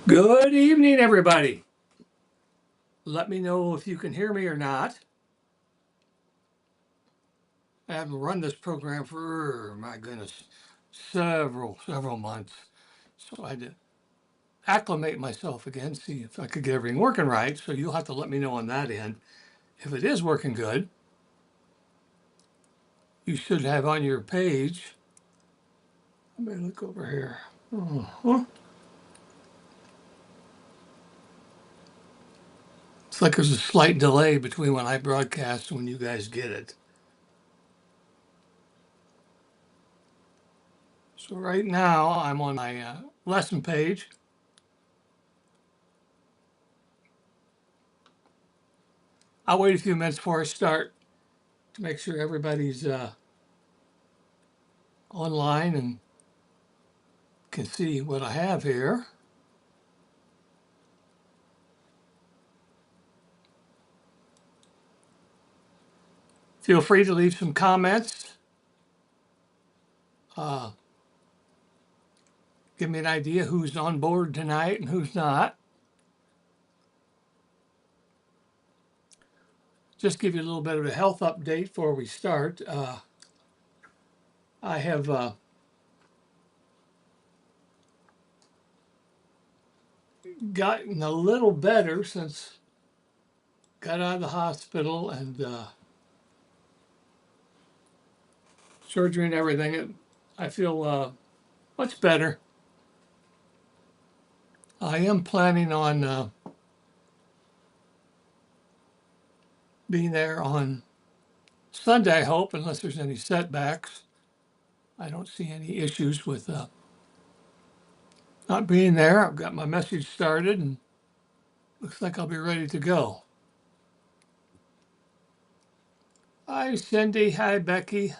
Good evening, everybody. Let me know if you can hear me or not. I haven't run this program for, my goodness, several months. So I had to acclimate myself again, see if I could get everything working right. So you'll have to let me know on that end. If it is working good, you should have on your page. Let me look over here. Uh-huh. It's like there's a slight delay between when I broadcast and when you guys get it. So right now I'm on my lesson page. I'll wait a few minutes before I start to make sure everybody's online and can see what I have here. Feel free to leave some comments. Give me an idea who's on board tonight and who's not. Just give you a little bit of a health update before we start. I have gotten a little better since got out of the hospital and surgery and everything. I feel much better. I am planning on being there on Sunday, I hope, unless there's any setbacks. I don't see any issues with not being there. I've got my message started and looks like I'll be ready to go. Hi, Cindy. Hi, Becky.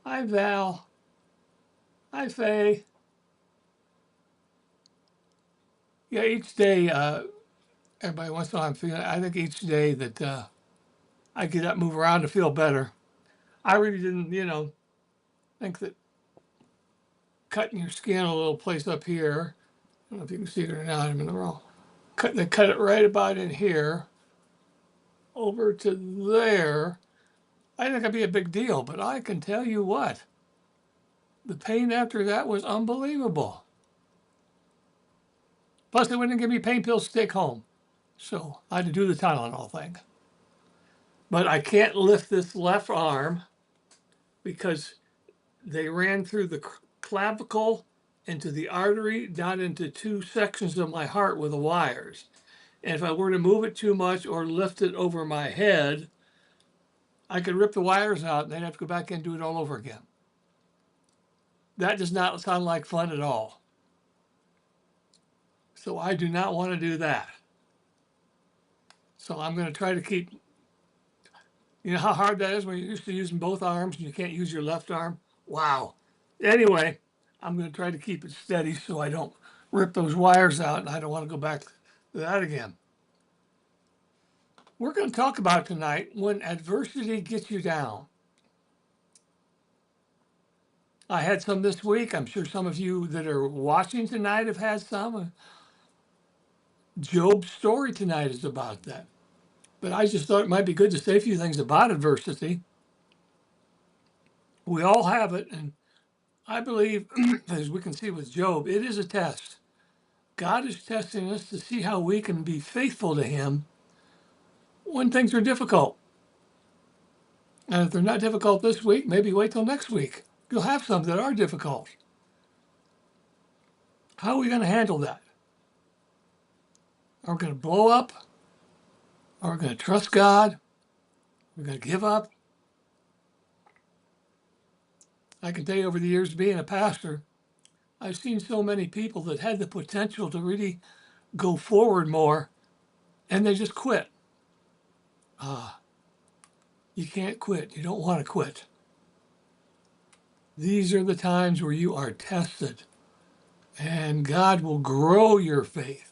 Hi, Val. Hi, Faye. Yeah, each day, everybody once in a while, I think each day that I get up, move around to feel better. I really didn't, think that cutting your skin a little place up here, I don't know if you can see it or not, I'm in the wrong. They cut it right about in here over to there. I think it'd be a big deal, but I can tell you what, the pain after that was unbelievable. Plus, they wouldn't give me pain pills to take home. So I had to do the Tylenol thing. But I can't lift this left arm because they ran through the clavicle into the artery, down into two sections of my heart with the wires. And if I were to move it too much or lift it over my head, I could rip the wires out and they'd have to go back and do it all over again. That does not sound like fun at all. So I do not want to do that. So I'm going to try to keep, you know how hard that is when you're used to using both arms and you can't use your left arm? Wow. Anyway, I'm going to try to keep it steady so I don't rip those wires out and I don't want to go back to that again. We're going to talk about tonight when adversity gets you down. I had some this week. I'm sure some of you that are watching tonight have had some. Job's story tonight is about that. But I just thought it might be good to say a few things about adversity. We all have it, and I believe, as we can see with Job, it is a test. God is testing us to see how we can be faithful to Him when things are difficult. And if they're not difficult this week, maybe wait till next week. You'll have some that are difficult. How are we going to handle that? Are we going to blow up? Are we going to trust God? Are we going to give up? I can tell you over the years being a pastor, I've seen so many people that had the potential to really go forward more, and they just quit. You can't quit. You don't want to quit. These are the times where you are tested, and God will grow your faith.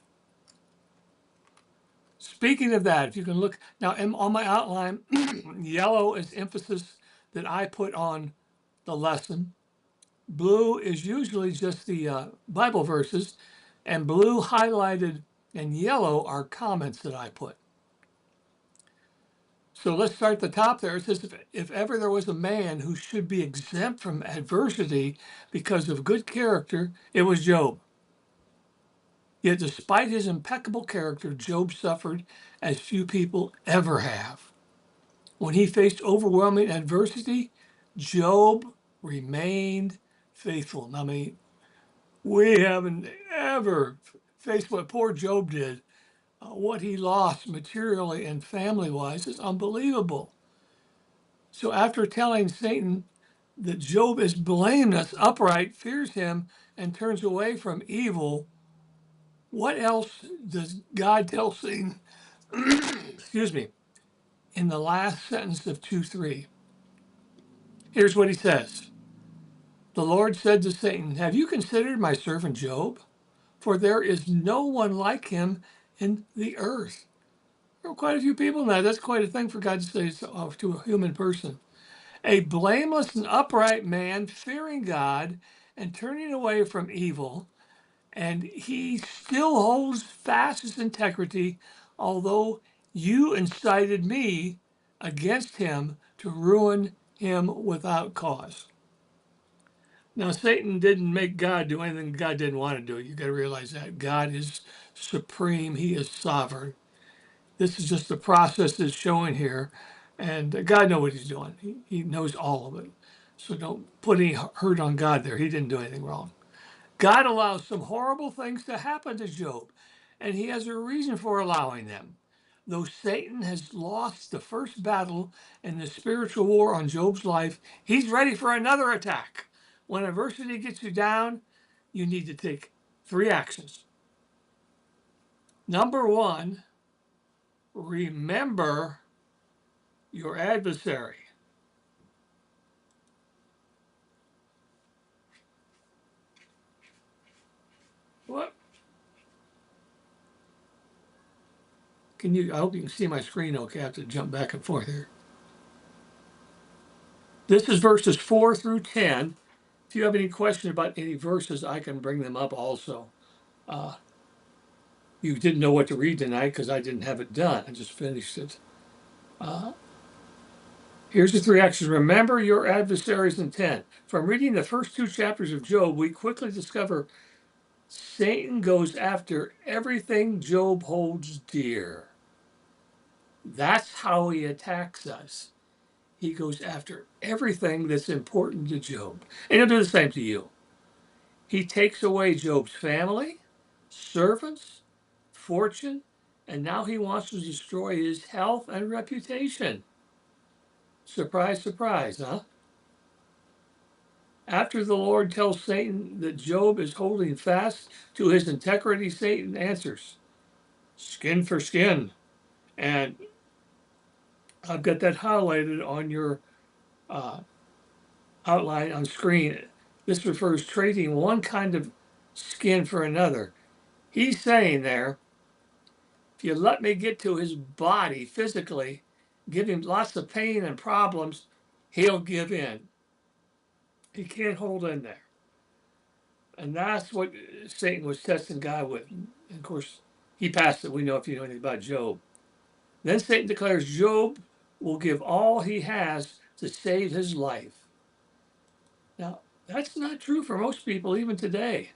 Speaking of that, if you can look now on my outline, yellow is emphasis that I put on the lesson. Blue is usually just the Bible verses, And blue highlighted and yellow are comments that I put. So let's start at the top there. It says, if ever there was a man who should be exempt from adversity because of good character, it was Job. Yet despite his impeccable character, Job suffered as few people ever have. When he faced overwhelming adversity, Job remained faithful. I mean, we haven't ever faced what poor Job did. What he lost materially and family wise is unbelievable. So after telling Satan that Job is blameless, upright, fears him, and turns away from evil, what else does God tell Satan? Excuse me. In the last sentence of 2:3. Here's what he says. The Lord said to Satan, have you considered my servant Job? For there is no one like him in the earth. There are quite a few people now. That's quite a thing for God to say to a human person. A blameless and upright man, fearing God and turning away from evil, and he still holds fast his integrity, although you incited me against him to ruin him without cause. Now, Satan didn't make God do anything God didn't want to do. You got to realize that God is supreme. He is sovereign. This is just the process that's showing here. And God knows what he's doing. He knows all of it. So don't put any hurt on God there. He didn't do anything wrong. God allows some horrible things to happen to Job, and he has a reason for allowing them. Though Satan has lost the first battle in the spiritual war on Job's life, he's ready for another attack. When adversity gets you down, you need to take 3 actions. Number 1, remember your adversary. What? I hope you can see my screen okay. I have to jump back and forth here. This is verses 4 through 10. If you have any questions about any verses, I can bring them up also. You didn't know what to read tonight because I didn't have it done. I just finished it. Here's the 3 actions. Remember your adversary's intent. From reading the first 2 chapters of Job, we quickly discover Satan goes after everything Job holds dear. That's how he attacks us. He goes after everything that's important to Job. And he'll do the same to you. He takes away Job's family, servants, fortune, and now he wants to destroy his health and reputation. Surprise, surprise, huh? After the Lord tells Satan that Job is holding fast to his integrity, Satan answers, skin for skin. And I've got that highlighted on your outline on screen. This refers trading one kind of skin for another. He's saying there, if you let me get to his body physically, give him lots of pain and problems, he'll give in. He can't hold in there. And that's what Satan was testing God with. And of course, he passed it. We know if you know anything about Job. Then Satan declares Job will give all he has to save his life. Now, that's not true for most people, even today.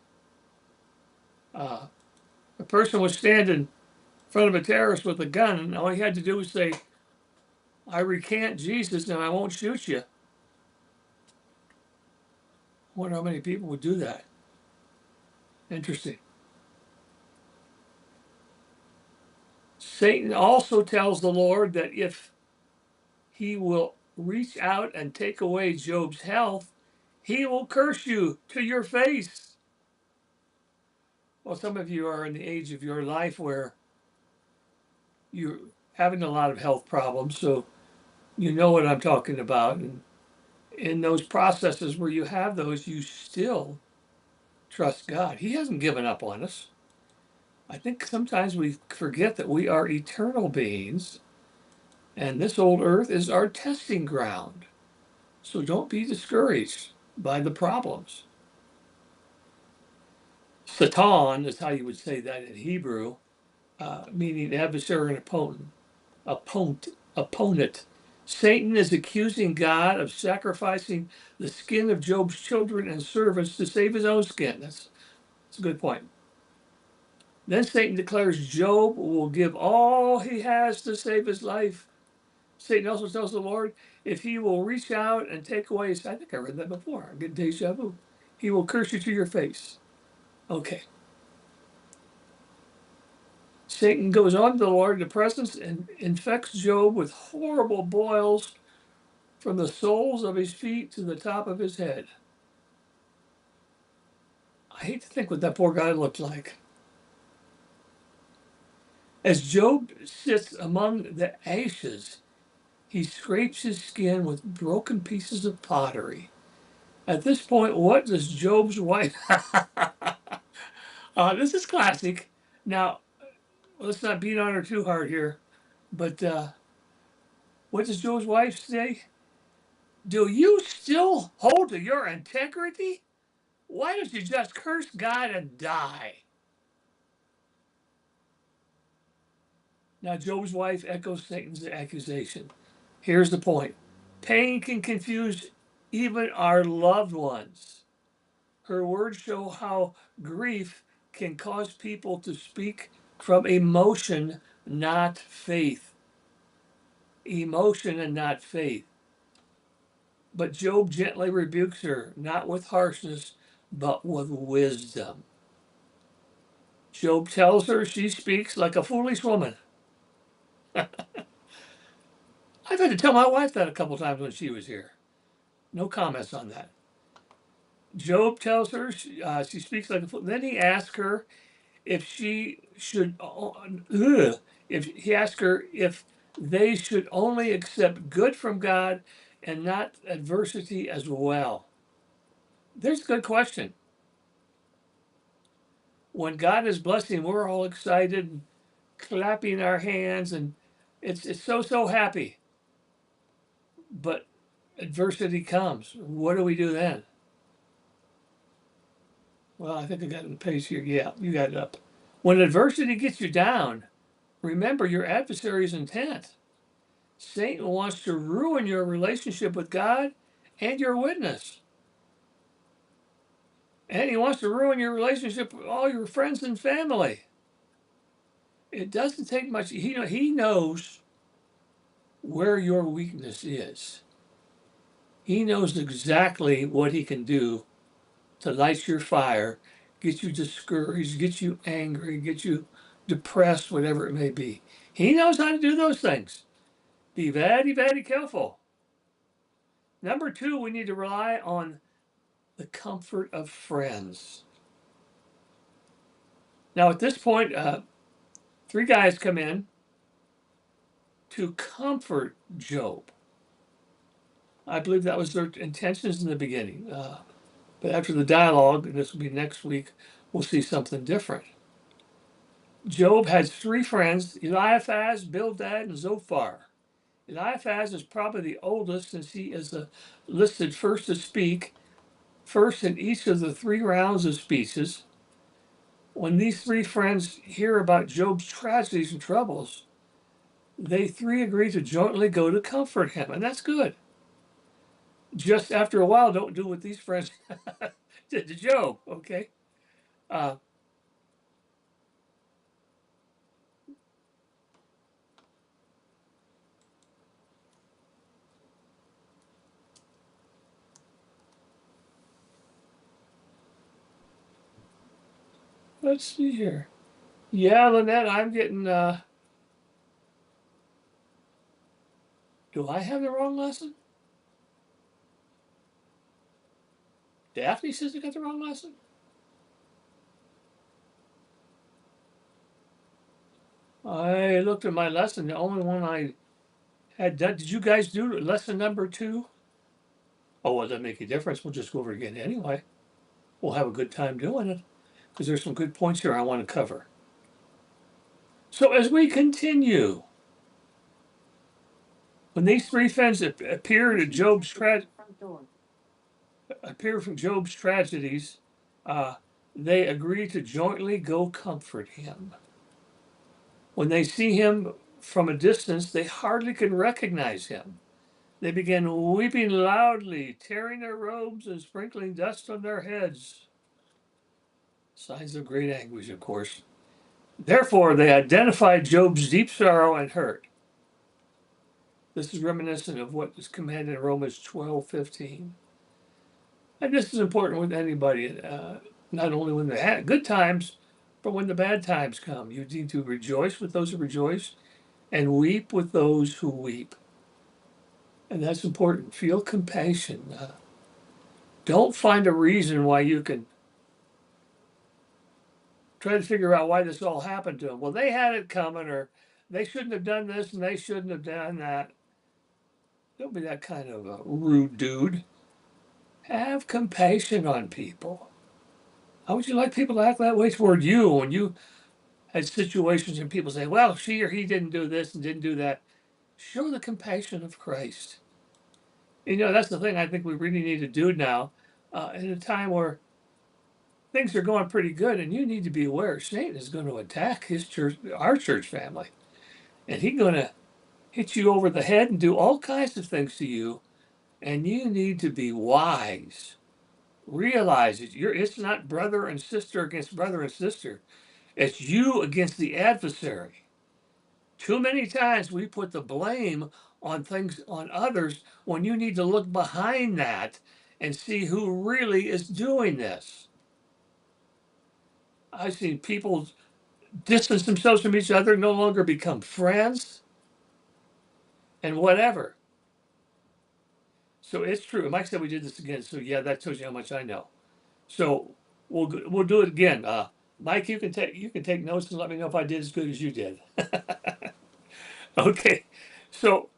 A person was standing in front of a terrorist with a gun, and all he had to do was say, I recant Jesus and I won't shoot you. I wonder how many people would do that. Interesting. Satan also tells the Lord that if he will reach out and take away Job's health, he will curse you to your face. Well, some of you are in the age of your life where you're having a lot of health problems, so you know what I'm talking about. And in those processes where you have those, you still trust God. He hasn't given up on us. I think sometimes we forget that we are eternal beings, and this old earth is our testing ground. So don't be discouraged by the problems. Satan is how you would say that in Hebrew, meaning adversary and opponent. Satan is accusing God of sacrificing the skin of Job's children and servants to save his own skin. That's a good point. Then Satan declares Job will give all he has to save his life. Satan also tells the Lord, if he will reach out and take away his, I think I read that before, I get deja vu. He will curse you to your face. Okay. Satan goes on to the Lord in the presence and infects Job with horrible boils from the soles of his feet to the top of his head. I hate to think what that poor guy looked like. As Job sits among the ashes, he scrapes his skin with broken pieces of pottery. At this point, what does Job's wife? This is classic. Now, let's not beat on her too hard here, but what does Job's wife say? Do you still hold to your integrity? Why don't you just curse God and die? Now, Job's wife echoes Satan's accusation. Here's the point: pain can confuse even our loved ones. Her words show how grief can cause people to speak from emotion, not faith. Emotion and not faith. But Job gently rebukes her, not with harshness, but with wisdom. Job tells her she speaks like a foolish woman. I've had to tell my wife that a couple times when she was here. No comments on that. Job tells her she speaks like a fool. Then he asks her if she should, if he asks her if they should only accept good from God and not adversity as well. There's a good question. When God is blessing, we're all excited and clapping our hands, and it's so happy. But adversity comes. What do we do then? Well, I think I got it in the page here. Yeah, you got it up. When adversity gets you down, remember your adversary's intent. Satan wants to ruin your relationship with God and your witness. And he wants to ruin your relationship with all your friends and family. It doesn't take much. He knows where your weakness is. He knows exactly what he can do to light your fire, get you discouraged, get you angry, get you depressed, whatever it may be. He knows how to do those things. Be very, very careful. Number two, we need to rely on the comfort of friends. Now, at this point, three guys come in to comfort Job. I believe that was their intentions in the beginning. But after the dialogue, and this will be next week, we'll see something different. Job has three friends: Eliphaz, Bildad, and Zophar. Eliphaz is probably the oldest since he is listed first to speak, first in each of the three rounds of speeches. When these three friends hear about Job's tragedies and troubles, they three agree to jointly go to comfort him, and that's good. Just after a while, don't do what these friends did to Job, okay? Uh, let's see here. Yeah, Lynette, I'm getting, do I have the wrong lesson? Daphne says I got the wrong lesson. I looked at my lesson, the only one I had done. Did you guys do lesson number 2? Oh, well, doesn't make a difference. We'll just go over it again anyway. We'll have a good time doing it because there's some good points here I want to cover. So as we continue, when these three friends appear to Job's from Job's tragedies, they agree to jointly go comfort him. When they see him from a distance, they hardly can recognize him. They began weeping loudly, tearing their robes and sprinkling dust on their heads. Signs of great anguish, of course. Therefore, they identified Job's deep sorrow and hurt. This is reminiscent of what is commanded in Romans 12:15. And this is important with anybody, not only when they had good times, but when the bad times come. You need to rejoice with those who rejoice and weep with those who weep. And that's important. Feel compassion. Don't find a reason why you can try to figure out why this all happened to them. Well, they had it coming, or they shouldn't have done this and they shouldn't have done that. Don't be that kind of a rude dude. Have compassion on people. How would you like people to act that way toward you when you had situations and people say, well, she or he didn't do this and didn't do that? Show the compassion of Christ. You know, that's the thing I think we really need to do now in a time where things are going pretty good, and you need to be aware Satan is going to attack his church, our church family, and he's going to hit you over the head and do all kinds of things to you, and you need to be wise. Realize that it's not brother and sister against brother and sister. It's you against the adversary. Too many times we put the blame on things on others when you need to look behind that and see who really is doing this. I've seen people distance themselves from each other, no longer become friends, and whatever. So it's true. Mike said we did this again. So yeah, that tells you how much I know. So we'll do it again. Mike, you can take notes and let me know if I did as good as you did. Okay. So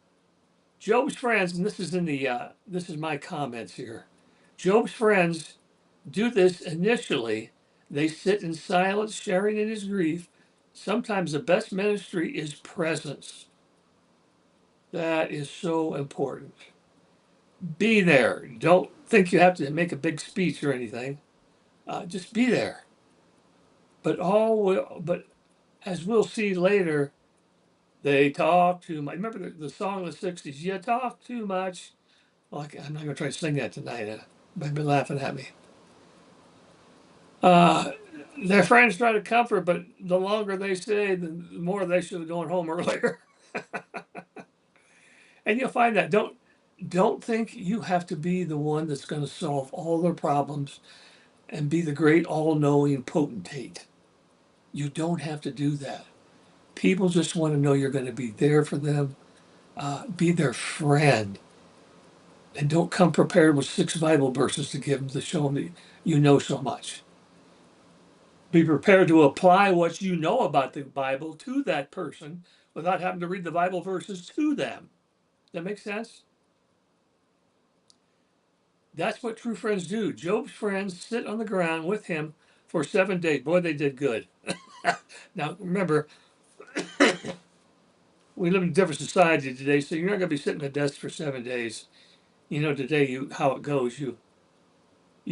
Job's friends, and this is in the this is my comments here. Job's friends do this initially. They sit in silence, sharing in his grief. Sometimes the best ministry is presence. That is so important. Be there. Don't think you have to make a big speech or anything. Just be there. But as we'll see later, they talk too much. Remember the song of the '60s? You talk too much. Well, I'm not going to try to sing that tonight. They've been laughing at me. Uh, their friends try to comfort, but the longer they stay, the more they should have gone home earlier. And you'll find that. Don't think you have to be the one that's going to solve all their problems and be the great all-knowing potentate. You don't have to do that. People just want to know you're going to be there for them, be their friend, and don't come prepared with 6 Bible verses to give them to show them that you know so much. Be prepared to apply what you know about the Bible to that person without having to read the Bible verses to them. That makes sense? That's what true friends do. Job's friends sit on the ground with him for 7 days. Boy, they did good. Now, remember, we live in a different society today, so you're not going to be sitting at a desk for 7 days. You know, today, how it goes. You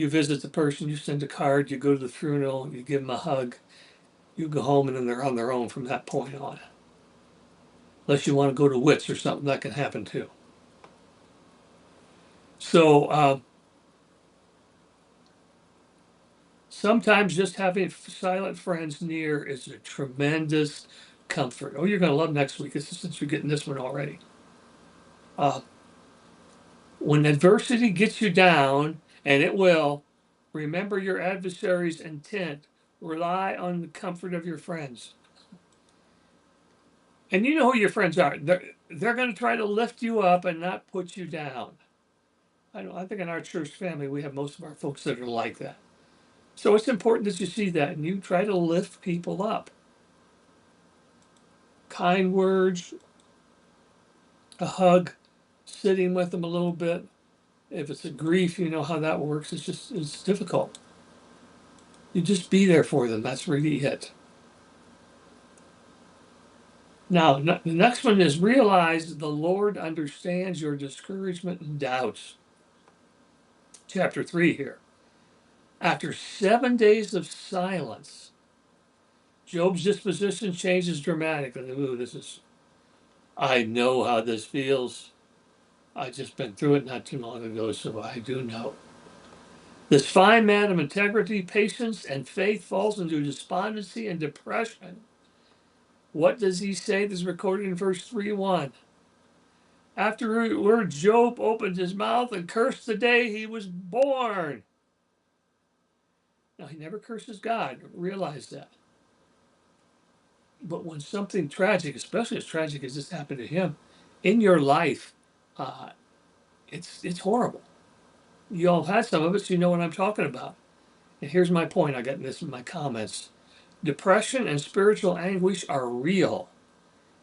visit the person, you send a card, you go to the funeral, you give them a hug, you go home, and then they're on their own from that point on. Unless you want to go to Wits or something, that can happen too. So sometimes just having silent friends near is a tremendous comfort. Oh, you're going to love next week since you're getting this one already. When adversity gets you down, and it will, remember your adversary's intent. Rely on the comfort of your friends. And you know who your friends are. They're going to try to lift you up and not put you down. I think in our church family, we have most of our folks that are like that. So it's important that you see that and you try to lift people up. Kind words, a hug, sitting with them a little bit. If it's a grief, you know how that works. It's difficult. You just be there for them. That's really it. Now, the next one is realize the Lord understands your discouragement and doubts. Chapter 3 here. After 7 days of silence, Job's disposition changes dramatically. Ooh, I know how this feels. I just been through it not too long ago, so I do know. This fine man of integrity, patience, and faith falls into despondency and depression. What does he say? This is recorded in verse 3:1. Afterward, Job opened his mouth and cursed the day he was born. Now, he never curses God. Realize that. But when something tragic, especially as tragic as this happened to him, in your life, uh, it's horrible. You all have had some of it, so you know what I'm talking about. And here's my point. I got this in my comments. Depression and spiritual anguish are real.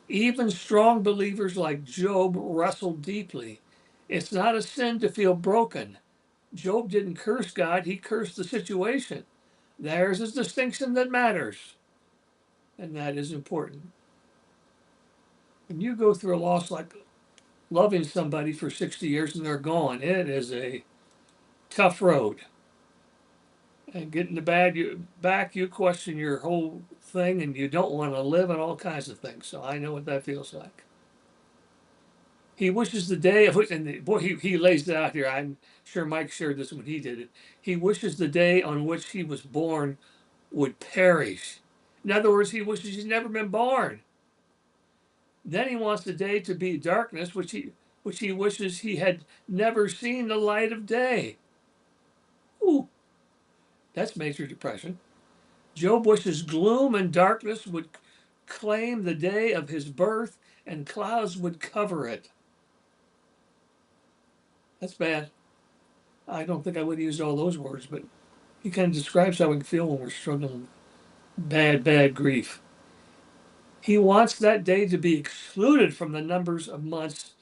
Even strong believers like Job wrestle deeply. It's not a sin to feel broken. Job didn't curse God, he cursed the situation. There's a distinction that matters, and that is important. When you go through a loss like loving somebody for 60 years and they're gone, it is a tough road. And getting the back, you question your whole thing and you don't want to live and all kinds of things. So I know what that feels like. He wishes the day of which, and boy, he lays it out here. I'm sure Mike shared this when he did it. He wishes the day on which he was born would perish. In other words, he wishes he's never been born. Then he wants the day to be darkness, which he wishes he had never seen the light of day. Ooh, that's major depression. Job wishes gloom and darkness would claim the day of his birth and clouds would cover it. That's bad. I don't think I would have used all those words, but he kind of describes how we feel when we're struggling bad grief. He wants that day to be excluded from the numbers of months.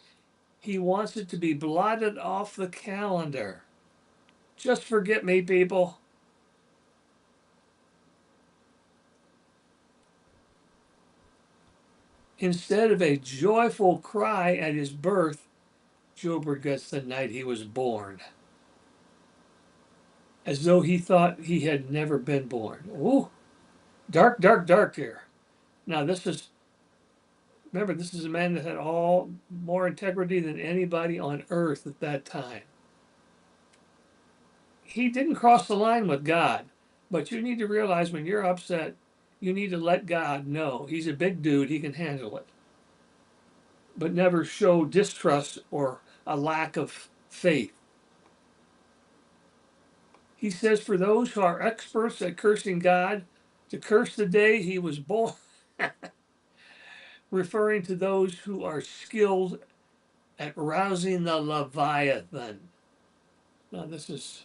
He wants it to be blotted off the calendar. Just forget me, people. Instead of a joyful cry at his birth, Job regrets the night he was born, as though he thought he had never been born. Ooh, dark here. Now, remember, this is a man that had all more integrity than anybody on earth at that time. He didn't cross the line with God, but you need to realize when you're upset, you need to let God know. He's a big dude, he can handle it. But never show distrust or a lack of faith. He says, for those who are experts at cursing God, to curse the day he was born, referring to those who are skilled at rousing the Leviathan. Now, this is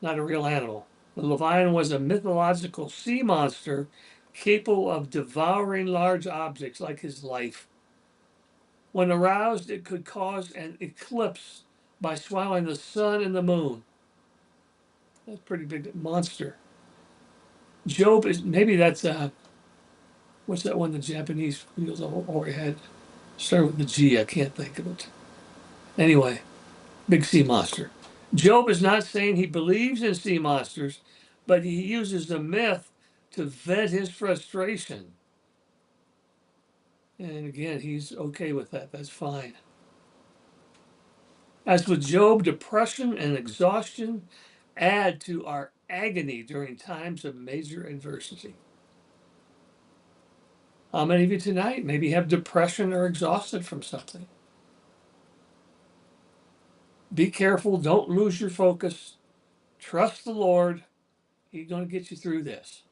not a real animal. The Leviathan was a mythological sea monster capable of devouring large objects like his life. When aroused, it could cause an eclipse by swallowing the sun and the moon. That's a pretty big monster. Job is, maybe that's, what's that one the Japanese feels overhead? Start with the G, I can't think of it. Anyway, big sea monster. Job is not saying he believes in sea monsters, but he uses the myth to vent his frustration. And again, he's okay with that. That's fine. As with Job, depression and exhaustion add to our agony during times of major adversity. How many of you tonight maybe have depression or exhausted from something? Be careful. Don't lose your focus. Trust the Lord. He's going to get you through this,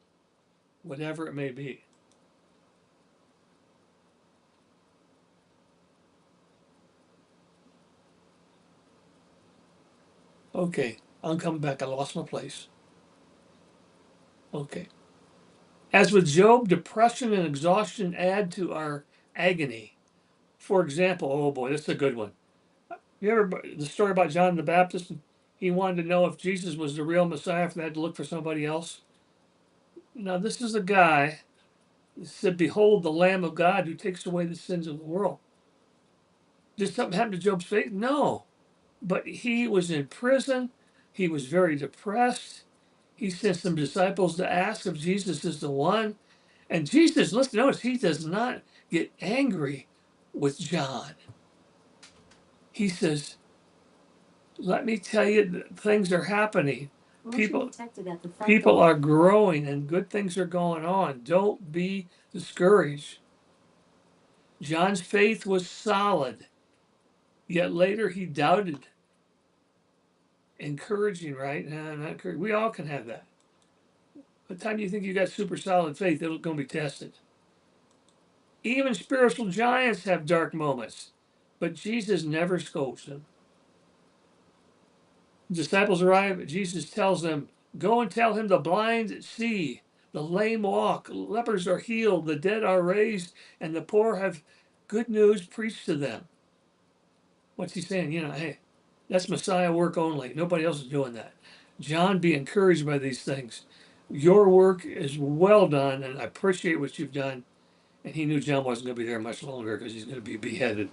whatever it may be. Okay, I'm coming back. I lost my place. Okay. As with Job, depression and exhaustion add to our agony. For example, oh boy, this is a good one. You ever the story about John the Baptist? He wanted to know if Jesus was the real Messiah, if they had to look for somebody else. Now, this is a guy that said, "Behold, the Lamb of God who takes away the sins of the world." Did something happen to Job's faith? No, but he was in prison. He was very depressed. He sent some disciples to ask if Jesus is the one. And Jesus, let's notice, he does not get angry with John. He says, let me tell you that things are happening. People are growing and good things are going on. Don't be discouraged. John's faith was solid, yet later he doubted. Encouraging, right? No, not encouraging. We all can have that. By the time you think you got super solid faith, it's going to be tested. Even spiritual giants have dark moments, but Jesus never scolds them. Disciples arrive, Jesus tells them, go and tell him the blind see, the lame walk, lepers are healed, the dead are raised, and the poor have good news preached to them. What's he saying? Hey, that's Messiah work only. Nobody else is doing that. John, be encouraged by these things. Your work is well done, and I appreciate what you've done. And he knew John wasn't going to be there much longer because he's going to be beheaded.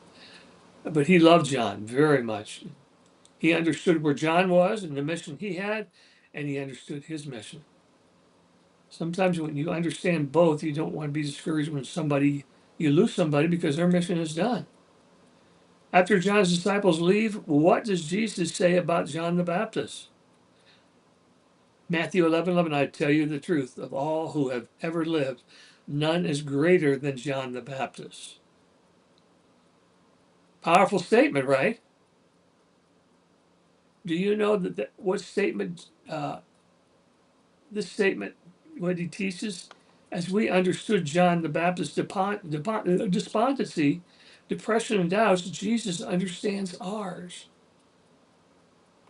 But he loved John very much. He understood where John was and the mission he had, and he understood his mission. Sometimes when you understand both, you don't want to be discouraged when you lose somebody because their mission is done. After John's disciples leave, what does Jesus say about John the Baptist? Matthew 11:11, I tell you the truth, of all who have ever lived, none is greater than John the Baptist. Powerful statement, right? Do you know what statement, this statement, what he teaches? As we understood John the Baptist's despondency, depression, and doubts, Jesus understands ours.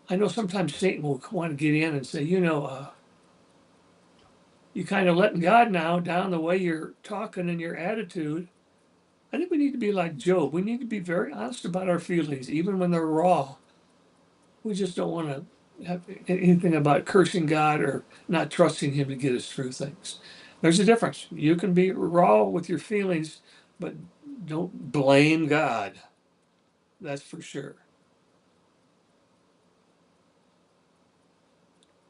I know sometimes Satan will want to get in and say, you're kind of letting God down the way you're talking and your attitude. I think we need to be like Job. We need to be very honest about our feelings, even when they're raw. We just don't want to have anything about cursing God or not trusting him to get us through things. There's a difference. You can be raw with your feelings, but don't blame God. That's for sure.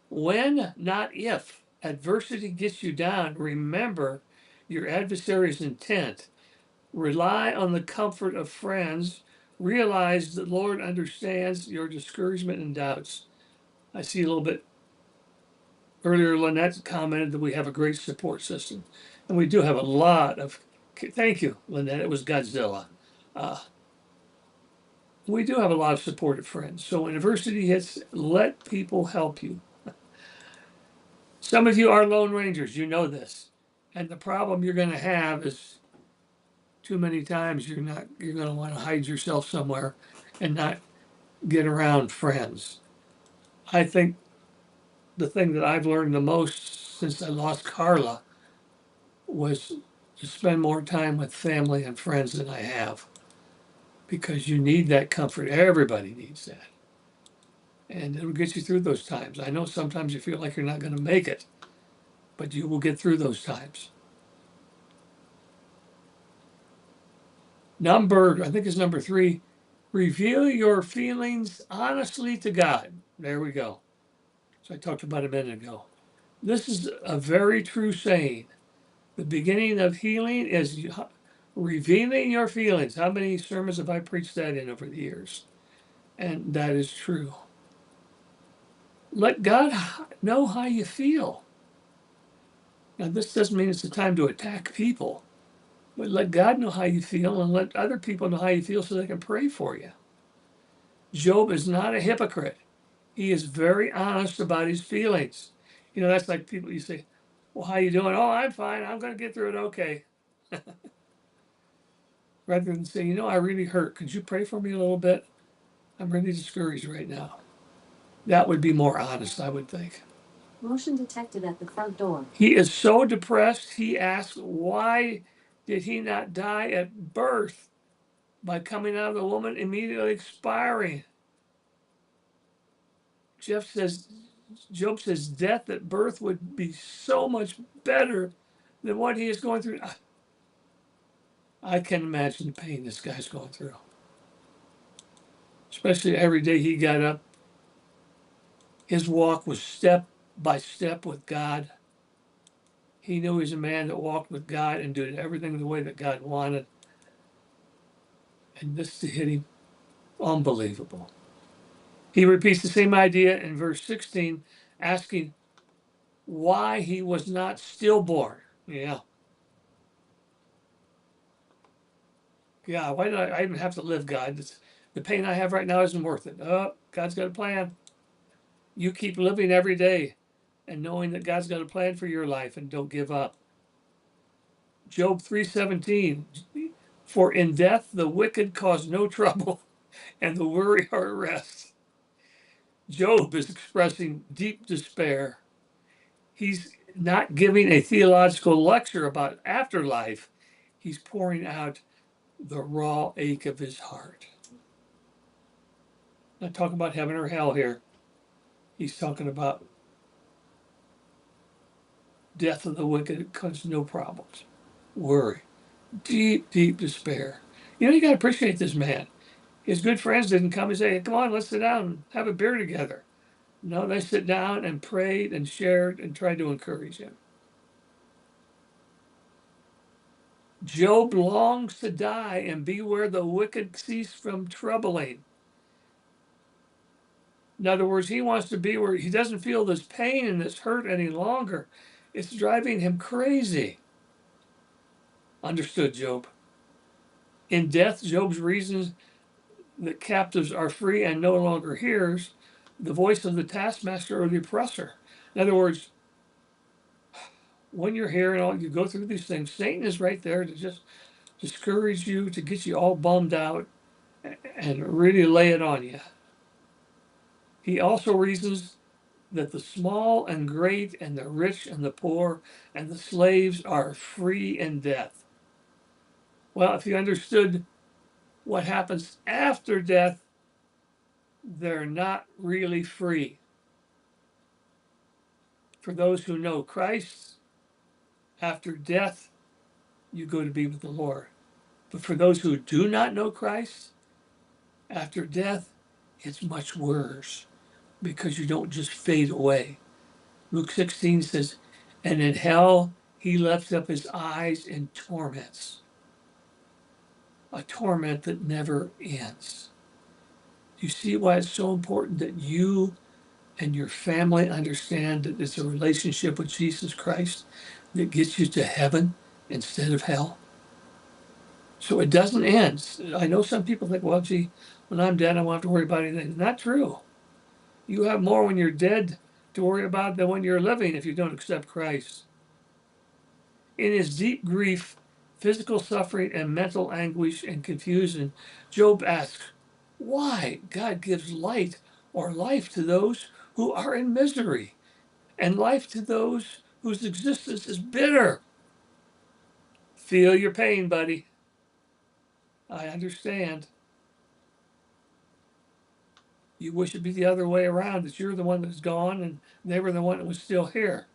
When, not if, adversity gets you down, remember your adversary's intent. Rely on the comfort of friends. Realize the Lord understands your discouragement and doubts. I see a little bit earlier, Lynette commented that we have a great support system. And we do have a lot of, thank you, Lynette, it was Godzilla. We do have a lot of supportive friends. So when adversity hits, let people help you. Some of you are Lone Rangers, you know this. And the problem you're going to have is too many times you're going to want to hide yourself somewhere and not get around friends. I think the thing that I've learned the most since I lost Carla was to spend more time with family and friends than I have, because you need that comfort. Everybody needs that. And it'll get you through those times. I know sometimes you feel like you're not going to make it, but you will get through those times. I think it's number 3, reveal your feelings honestly to God. There we go. So I talked about a minute ago. This is a very true saying. The beginning of healing is revealing your feelings. How many sermons have I preached that in over the years? And that is true. Let God know how you feel. Now, this doesn't mean it's the time to attack people, but let God know how you feel and let other people know how you feel so they can pray for you. Job is not a hypocrite. He is very honest about his feelings. That's like people, you say, well, how you doing? Oh, I'm fine. I'm going to get through it okay. Rather than say, I really hurt. Could you pray for me a little bit? I'm really discouraged right now. That would be more honest, I would think. Motion detected at the front door. He is so depressed, he asks, why did he not die at birth by coming out of the woman immediately expiring? Job says death at birth would be so much better than what he is going through. I can imagine the pain this guy's going through. Especially every day he got up, his walk was step by step with God. He knew he was a man that walked with God and did everything the way that God wanted. And this hit him unbelievable. He repeats the same idea in verse 16, asking why he was not stillborn. Yeah. Yeah, why did I even have to live, God? The pain I have right now isn't worth it. Oh, God's got a plan. You keep living every day and knowing that God's got a plan for your life, and don't give up. Job 3:17, for in death the wicked cause no trouble, and the weary are at rest. Job is expressing deep despair. He's not giving a theological lecture about afterlife. He's pouring out the raw ache of his heart. Not talking about heaven or hell here. He's talking about death of the wicked causes no problems. Worry. Deep, deep despair. You got to appreciate this man. His good friends didn't come and say, come on, let's sit down and have a beer together. No, they sit down and prayed and shared and tried to encourage him. Job longs to die and be where the wicked cease from troubling. In other words, he wants to be where he doesn't feel this pain and this hurt any longer. It's driving him crazy. Understood, Job. In death, Job's reasons that captives are free and no longer hears the voice of the taskmaster or the oppressor. In other words, when you're here and all, you go through these things, Satan is right there to just discourage you, to get you all bummed out and really lay it on you. He also reasons that the small and great and the rich and the poor and the slaves are free in death. Well, if you understood what happens after death, they're not really free. For those who know Christ, after death, you go to be with the Lord. But for those who do not know Christ, after death, it's much worse because you don't just fade away. Luke 16 says, and in hell he lifts up his eyes in torments, a torment that never ends. You see why it's so important that you and your family understand that it's a relationship with Jesus Christ that gets you to heaven instead of hell? So it doesn't end. I know some people think, well, gee, when I'm dead, I won't have to worry about anything. Not true. You have more when you're dead to worry about than when you're living if you don't accept Christ. In his deep grief, physical suffering, and mental anguish and confusion, Job asks, why God gives light or life to those who are in misery, and life to those whose existence is bitter. Feel your pain, buddy. I understand. You wish it'd be the other way around, that you're the one that's gone and they were the one that was still here.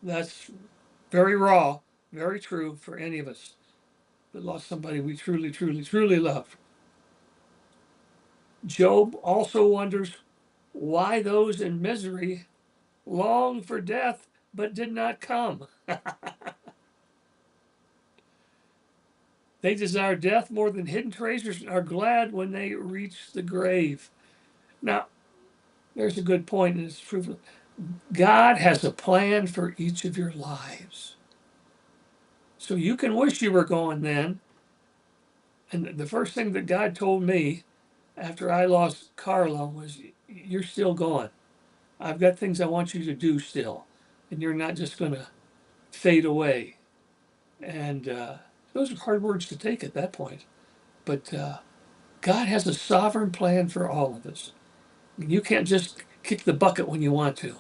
That's very raw, very true for any of us that lost somebody we truly, truly, truly loved. Job also wonders why those in misery long for death but did not come. They desire death more than hidden treasures and are glad when they reach the grave. Now, there's a good point, and it's true. God has a plan for each of your lives. So you can wish you were gone then. And the first thing that God told me after I lost Carla was, you're still gone. I've got things I want you to do still. And you're not just going to fade away. And those are hard words to take at that point. But God has a sovereign plan for all of us. You can't just kick the bucket when you want to.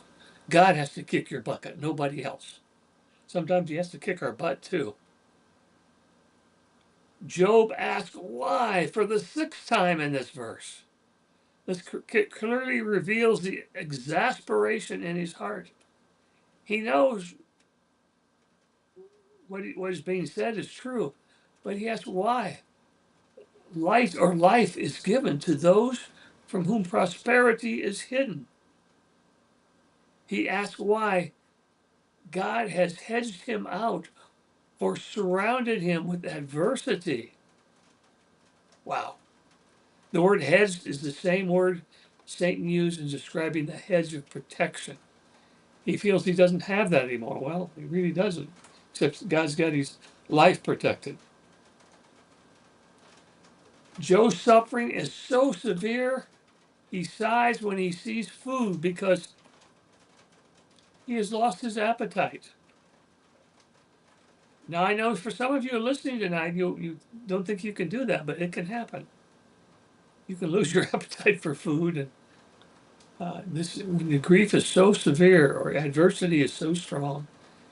God has to kick your bucket, nobody else. Sometimes he has to kick our butt too. Job asked why for the sixth time in this verse. This clearly reveals the exasperation in his heart. He knows what is being said is true, but he asks why. Light or life is given to those from whom prosperity is hidden. He asks why. God has hedged him out or surrounded him with adversity. Wow. The word hedged is the same word Satan used in describing the hedge of protection. He feels he doesn't have that anymore. Well, he really doesn't, except God's got his life protected. Joe's suffering is so severe, he sighs when he sees food because he has lost his appetite. Now, I know for some of you listening tonight, you don't think you can do that, but it can happen. You can lose your appetite for food, and when the grief is so severe or adversity is so strong,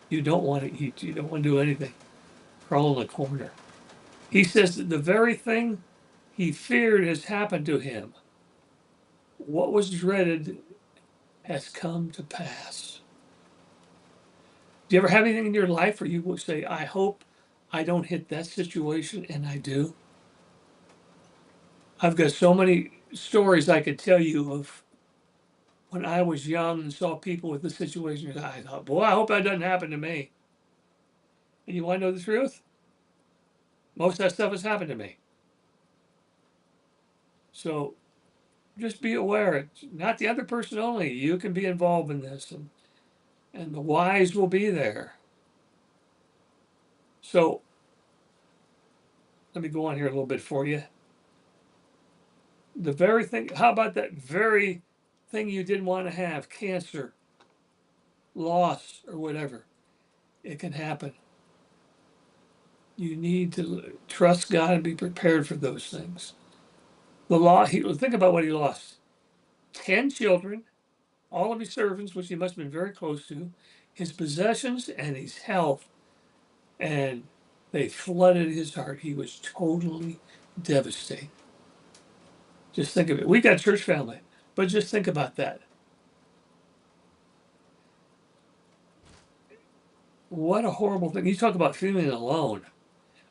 you don't want to eat. You don't want to do anything. Crawl in a corner. He says that the very thing he feared has happened to him. What was dreaded has come to pass. Do you ever have anything in your life where you will say, I hope I don't hit that situation, and I do? I've got so many stories I could tell you of when I was young and saw people with this situation. I thought, boy, I hope that doesn't happen to me. And you want to know the truth? Most of that stuff has happened to me. So just be aware. It's not the other person only. You can be involved in this, and the wise will be there. So let me go on here a little bit for you. The very thing, how about that very thing you didn't want to have, cancer, loss, or whatever? It can happen. You need to trust God and be prepared for those things. Think about what he lost. 10 children, all of his servants, which he must have been very close to, his possessions and his health, and they flooded his heart. He was totally devastated. Just think of it. We got a church family, but just think about that. What a horrible thing. You talk about feeling alone.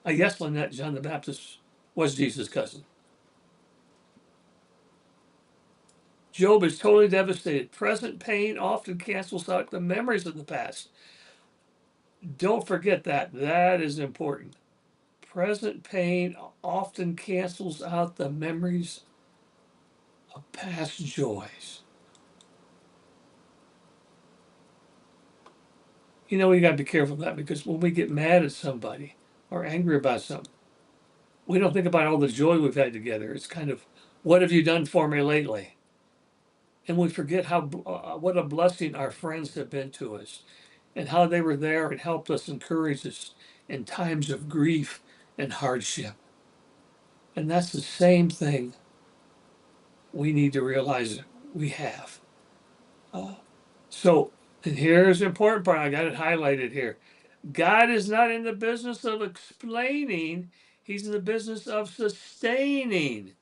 Yes, Lynette, John the Baptist was Jesus' cousin. Job is totally devastated. Present pain often cancels out the memories of the past. Don't forget that. That is important. Present pain often cancels out the memories of past joys. You know, we got to be careful of that, because when we get mad at somebody or angry about something, we don't think about all the joy we've had together. It's kind of, what have you done for me lately? And we forget what a blessing our friends have been to us, and how they were there and helped us, encouraged us in times of grief and hardship. And that's the same thing we need to realize that we have. So, and here's the important part. I got it highlighted here. God is not in the business of explaining, he's in the business of sustaining.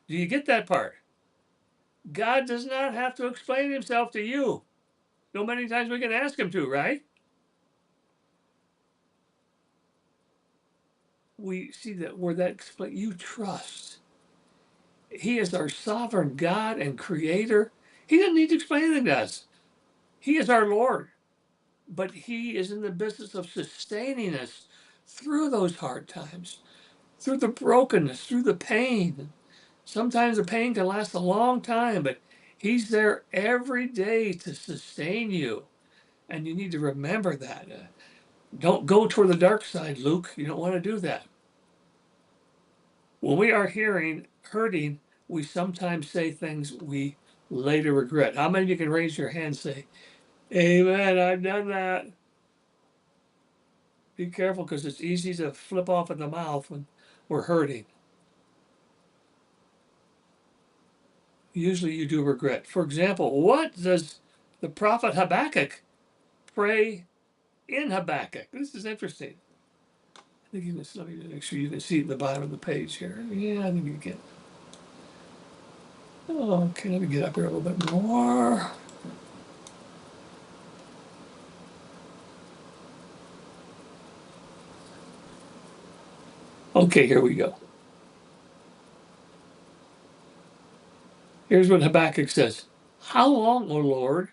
Do you get that part? God does not have to explain himself to you. So many times we can ask him to, right? We see that where that explain, you trust. He is our sovereign God and creator. He doesn't need to explain anything to us. He is our Lord. But he is in the business of sustaining us through those hard times, through the brokenness, through the pain. Sometimes the pain can last a long time, but he's there every day to sustain you. And you need to remember that. Don't go toward the dark side, Luke. You don't want to do that. When we are hurting, we sometimes say things we later regret. How many of you can raise your hand and say, Amen, I've done that? Be careful, because it's easy to flip off at the mouth when we're hurting. Usually you do regret. For example, what does the prophet Habakkuk pray in Habakkuk? This is interesting. I think you can, let me make sure you can see at the bottom of the page here. Yeah, I think you can. Oh, okay, let me get up here a little bit more. Okay, here we go. Here's what Habakkuk says. How long, O Lord,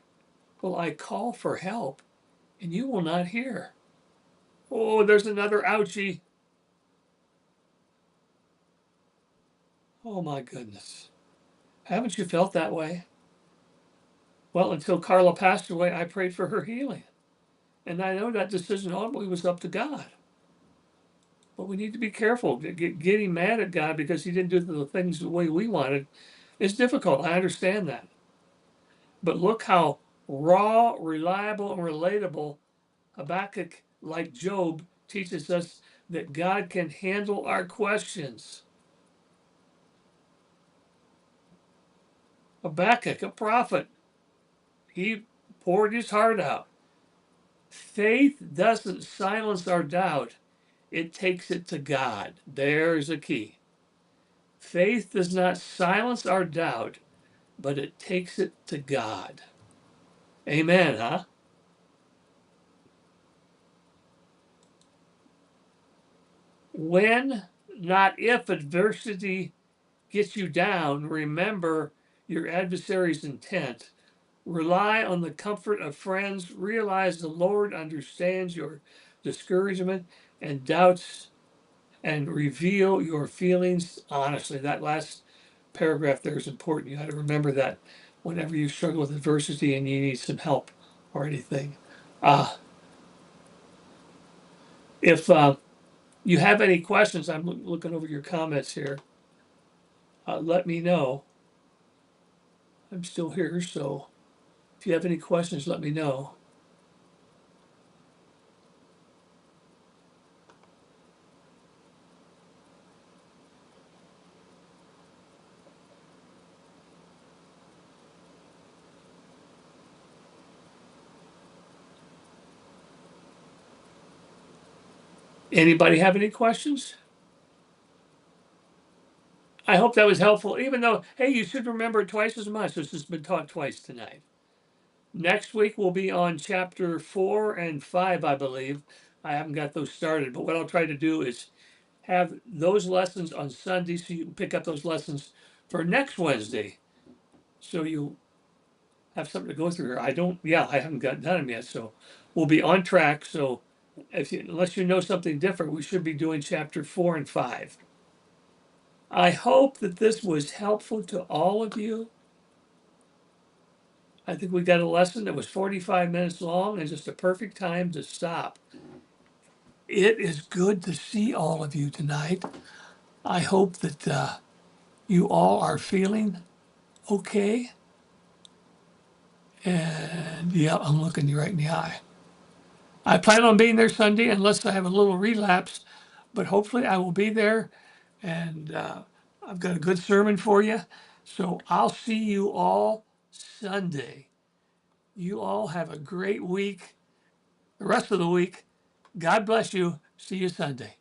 Well, I call for help and you will not hear. Oh, there's another ouchie. Oh my goodness. Haven't you felt that way? Well, until Carla passed away, I prayed for her healing. And I know that decision ultimately was up to God. But we need to be careful. Getting mad at God because he didn't do the things the way we wanted is difficult. I understand that. But look how raw, reliable, and relatable Habakkuk, like Job, teaches us that God can handle our questions. Habakkuk, a prophet, he poured his heart out. Faith doesn't silence our doubt, it takes it to God. There's a key. Faith does not silence our doubt, but it takes it to God. Amen, huh? When, not if, adversity gets you down, remember your adversary's intent. Rely on the comfort of friends. Realize the Lord understands your discouragement and doubts and reveal your feelings honestly. That last paragraph there is important. You got to remember that whenever you struggle with adversity and you need some help or anything. Uh, if you have any questions, I'm looking over your comments here. Let me know. I'm still here, so if you have any questions, let me know. Anybody have any questions? I hope that was helpful, even though, hey, you should remember it twice as much. This has been taught twice tonight. Next week we'll be on chapter 4 and 5, I believe. I haven't got those started, but what I'll try to do is have those lessons on Sunday so you can pick up those lessons for next Wednesday. So you have something to go through here. I haven't gotten done them yet, so we'll be on track. So unless you know something different, we should be doing chapter 4 and 5. I hope that this was helpful to all of you. I think we got a lesson that was 45 minutes long and just a perfect time to stop. It is good to see all of you tonight. I hope that you all are feeling okay. And yeah, I'm looking you right in the eye. I plan on being there Sunday unless I have a little relapse, but hopefully I will be there. And I've got a good sermon for you. So I'll see you all Sunday. You all have a great week, the rest of the week. God bless you. See you Sunday.